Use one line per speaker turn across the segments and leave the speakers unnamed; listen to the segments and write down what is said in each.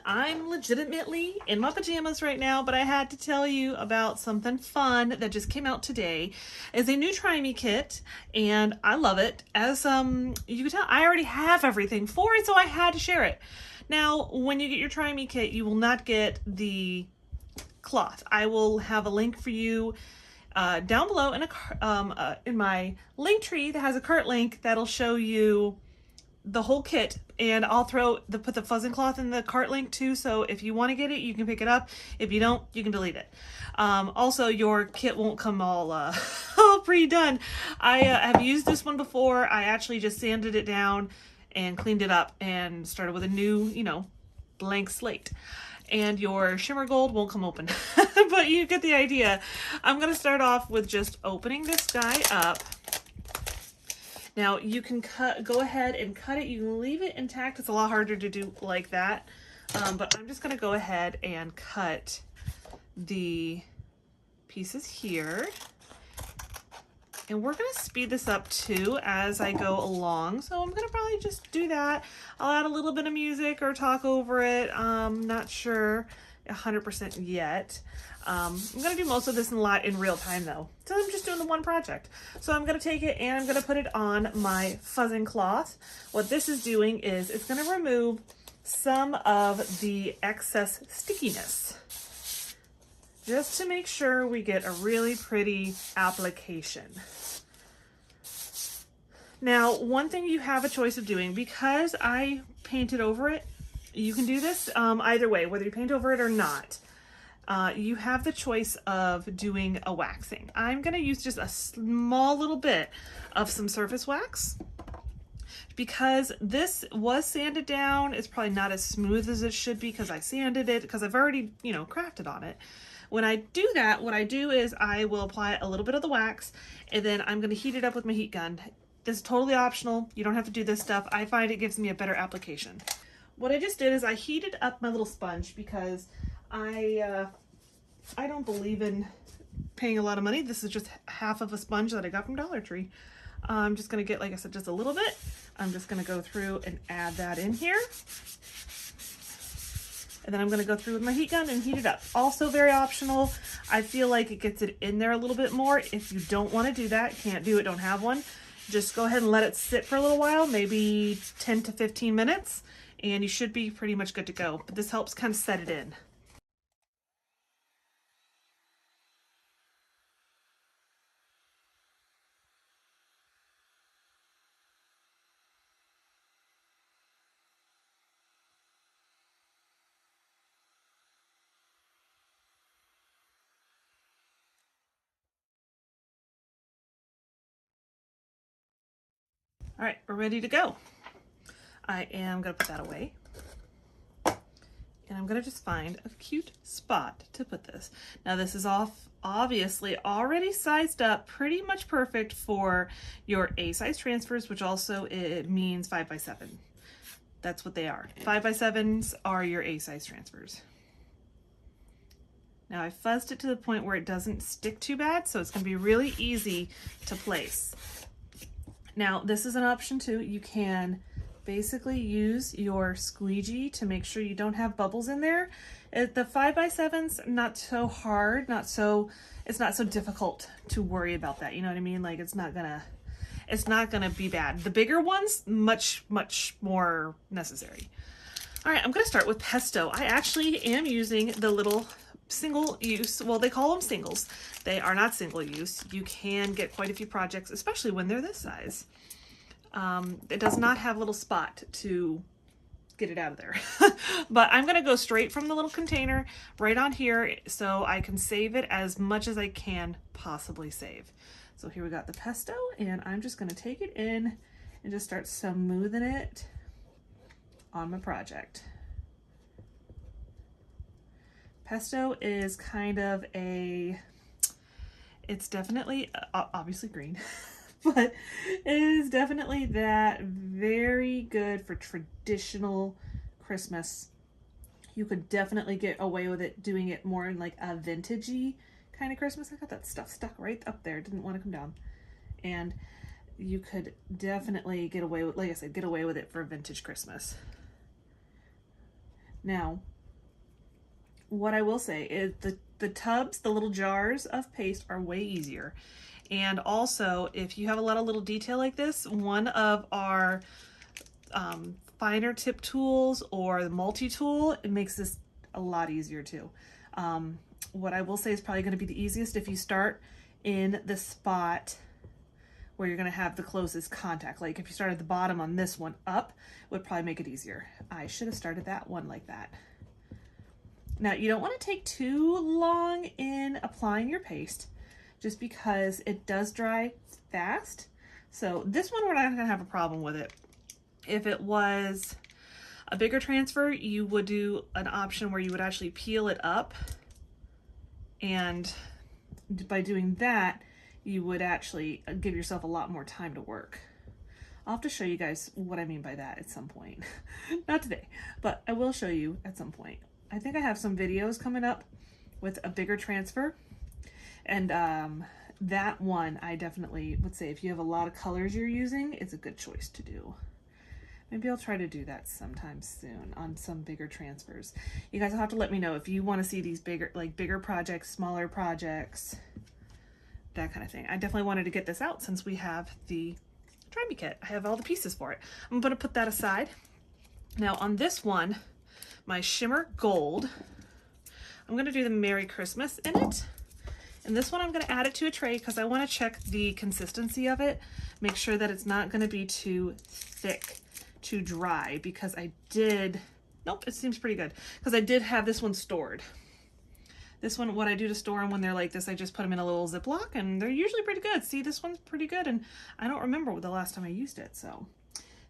I'm legitimately in my pajamas right now, but I had to tell you about something fun that just came out today. It's a new Try Me kit, and I love it. As you can tell, I already have everything for it, so I had to share it. Now, when you get your Try Me kit, you will not get the cloth. I will have a link for you down below in my link tree that has a cart link that'll show you the whole kit, and I'll put the fuzzing cloth in the cart link too, so if you want to get it, you can pick it up. If you don't, you can delete it. Also, your kit won't come all all pre-done. I have used this one before. I actually just sanded it down and cleaned it up and started with a new, blank slate. And your shimmer gold won't come open, but you get the idea. I'm gonna start off with just opening this guy up. Now you can go ahead and cut it. You can leave it intact. It's a lot harder to do like that. But I'm just gonna go ahead and cut the pieces here. And we're gonna speed this up too as I go along. So I'm gonna probably just do that. I'll add a little bit of music or talk over it. Not sure 100% yet. I'm gonna do most of this in real time though. So I'm just doing the one project. So I'm gonna take it and I'm gonna put it on my fuzzing cloth. What this is doing is it's gonna remove some of the excess stickiness, just to make sure we get a really pretty application. Now, one thing you have a choice of doing, because I painted over it, you can do this either way, whether you paint over it or not. You have the choice of doing a waxing. I'm gonna use just a small little bit of some surface wax. Because this was sanded down, it's probably not as smooth as it should be because I sanded it, because I've already, crafted on it. When I do that, what I do is I will apply a little bit of the wax, and then I'm gonna heat it up with my heat gun. This is totally optional. You don't have to do this stuff. I find it gives me a better application. What I just did is I heated up my little sponge because I don't believe in paying a lot of money. This is just half of a sponge that I got from Dollar Tree. I'm just gonna get, like I said, just a little bit. I'm just gonna go through and add that in here. And then I'm gonna go through with my heat gun and heat it up. Also very optional. I feel like it gets it in there a little bit more. If you don't wanna do that, can't do it, don't have one, just go ahead and let it sit for a little while, maybe 10 to 15 minutes, and you should be pretty much good to go. But this helps kind of set it in. All right, we're ready to go. I am gonna put that away. And I'm gonna just find a cute spot to put this. Now this is obviously already sized up pretty much perfect for your A size transfers, which also it means 5x7. That's what they are. 5x7s are your A size transfers. Now I fuzzed it to the point where it doesn't stick too bad, so it's gonna be really easy to place. Now this is an option too. You can basically use your squeegee to make sure you don't have bubbles in there. The 5x7s, not so hard, it's not so difficult to worry about that. You know what I mean? Like it's not gonna be bad. The bigger ones, much more necessary. All right, I'm gonna start with pesto. I actually am using the little single use, well, they call them singles. They are not single use. You can get quite a few projects, especially when they're this size. It does not have a little spot to get it out of there. But I'm gonna go straight from the little container right on here so I can save it as much as I can possibly save. So here we got the pesto, and I'm just gonna take it in and just start smoothing it on my project. Pesto is kind of it's definitely, obviously green, but it is definitely that very good for traditional Christmas. You could definitely get away with it doing it more in like a vintagey kind of Christmas. I got that stuff stuck right up there. Didn't want to come down. And you could definitely get away with, like I said, get away with it for vintage Christmas. Now, what I will say is the tubs, the little jars of paste are way easier. And also, if you have a lot of little detail like this, one of our finer tip tools or the multi-tool, it makes this a lot easier too. What I will say is probably going to be the easiest if you start in the spot where you're going to have the closest contact. Like if you start at the bottom on this one up, would probably make it easier. I should have started that one like that. Now you don't want to take too long in applying your paste just because it does dry fast. So this one we're not going to have a problem with it. If it was a bigger transfer, you would do an option where you would actually peel it up, and by doing that you would actually give yourself a lot more time to work. I'll have to show you guys what I mean by that at some point. Not today, but I will show you at some point. I think I have some videos coming up with a bigger transfer, and that one I definitely would say if you have a lot of colors you're using, it's a good choice to do. Maybe I'll try to do that sometime soon on some bigger transfers. You guys will have to let me know if you want to see these bigger projects, smaller projects, that kind of thing. I definitely wanted to get this out since we have the Try Me kit. I have all the pieces for it. I'm going to put that aside. Now on this one, my Shimmer Gold, I'm going to do the Merry Christmas in it. And this one I'm going to add it to a tray because I want to check the consistency of it. Make sure that it's not going to be too thick, too dry, because nope, it seems pretty good because I did have this one stored. This one, what I do to store them when they're like this, I just put them in a little Ziploc and they're usually pretty good. See, this one's pretty good and I don't remember the last time I used it. So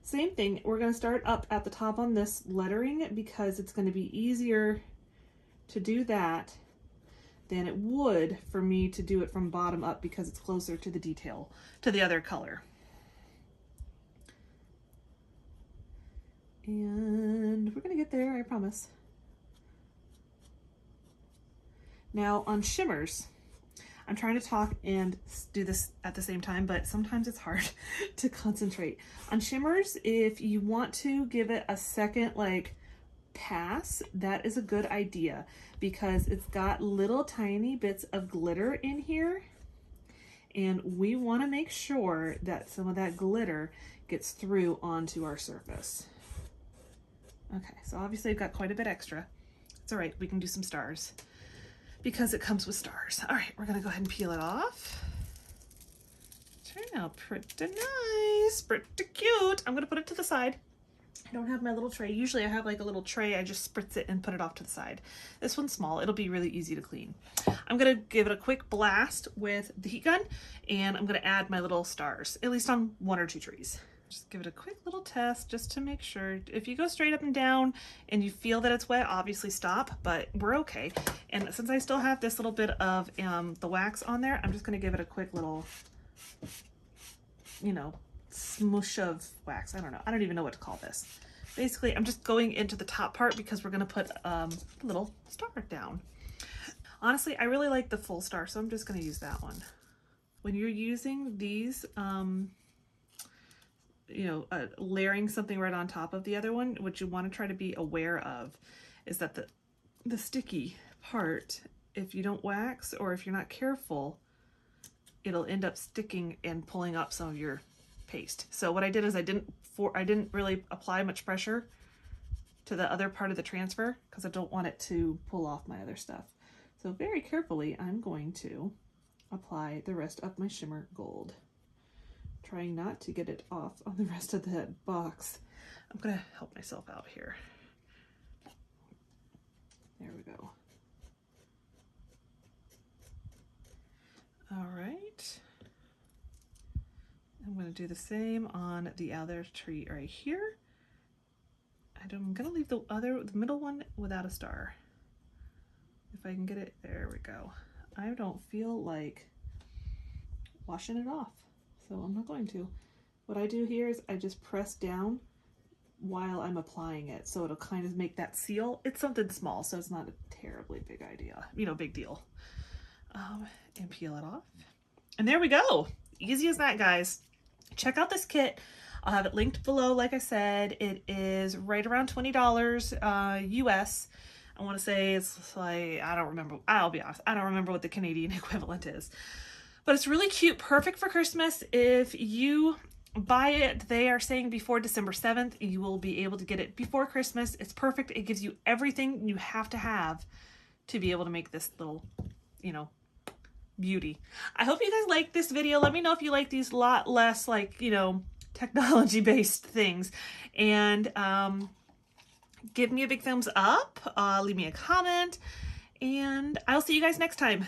same thing, we're going to start up at the top on this lettering because it's going to be easier to do that than it would for me to do it from bottom up because it's closer to the detail, to the other color. And we're gonna get there, I promise. Now on shimmers, I'm trying to talk and do this at the same time, but sometimes it's hard to concentrate. On shimmers, if you want to give it a second pass, that is a good idea because it's got little tiny bits of glitter in here, and we want to make sure that some of that glitter gets through onto our surface. Okay, so obviously I've got quite a bit extra. It's all right, we can do some stars because it comes with stars. All right, we're gonna go ahead and peel it off. Turn out pretty nice, pretty cute. I'm gonna put it to the side. I don't have my little tray. Usually I have like a little tray, I just spritz it and put it off to the side. This one's small, it'll be really easy to clean. I'm gonna give it a quick blast with the heat gun and I'm gonna add my little stars, at least on one or two trees. Just give it a quick little test just to make sure. If you go straight up and down and you feel that it's wet, obviously stop, but we're okay. And since I still have this little bit of the wax on there, I'm just gonna give it a quick little, smoosh of wax. I don't know. I don't even know what to call this. Basically, I'm just going into the top part because we're gonna put a little star down. Honestly, I really like the full star, so I'm just gonna use that one. When you're using these, layering something right on top of the other one, what you want to try to be aware of is that the sticky part, if you don't wax or if you're not careful, it'll end up sticking and pulling up some of your paste. So what I did is I didn't really apply much pressure to the other part of the transfer because I don't want it to pull off my other stuff. So very carefully, I'm going to apply the rest of my Shimmer Gold, trying not to get it off on the rest of the box. I'm gonna help myself out here. There we go. All right. I'm gonna do the same on the other tree right here. I'm gonna leave the middle one without a star. If I can get it, there we go. I don't feel like washing it off, so I'm not going to. What I do here is I just press down while I'm applying it, so it'll kind of make that seal. It's something small, so it's not a terribly big idea, big deal. And peel it off. And there we go. Easy as that, guys. Check out this kit. I'll have it linked below. Like I said, it is right around $20 US. I want to say it's like, I don't remember. I'll be honest, I don't remember what the Canadian equivalent is. But it's really cute, perfect for Christmas. If you buy it, they are saying before December 7th, you will be able to get it before Christmas. It's perfect. It gives you everything you have to be able to make this little, you know, beauty. I hope you guys like this video. Let me know if you like these lot less, like, you know, technology based things. And give me a big thumbs up, leave me a comment, and I'll see you guys next time.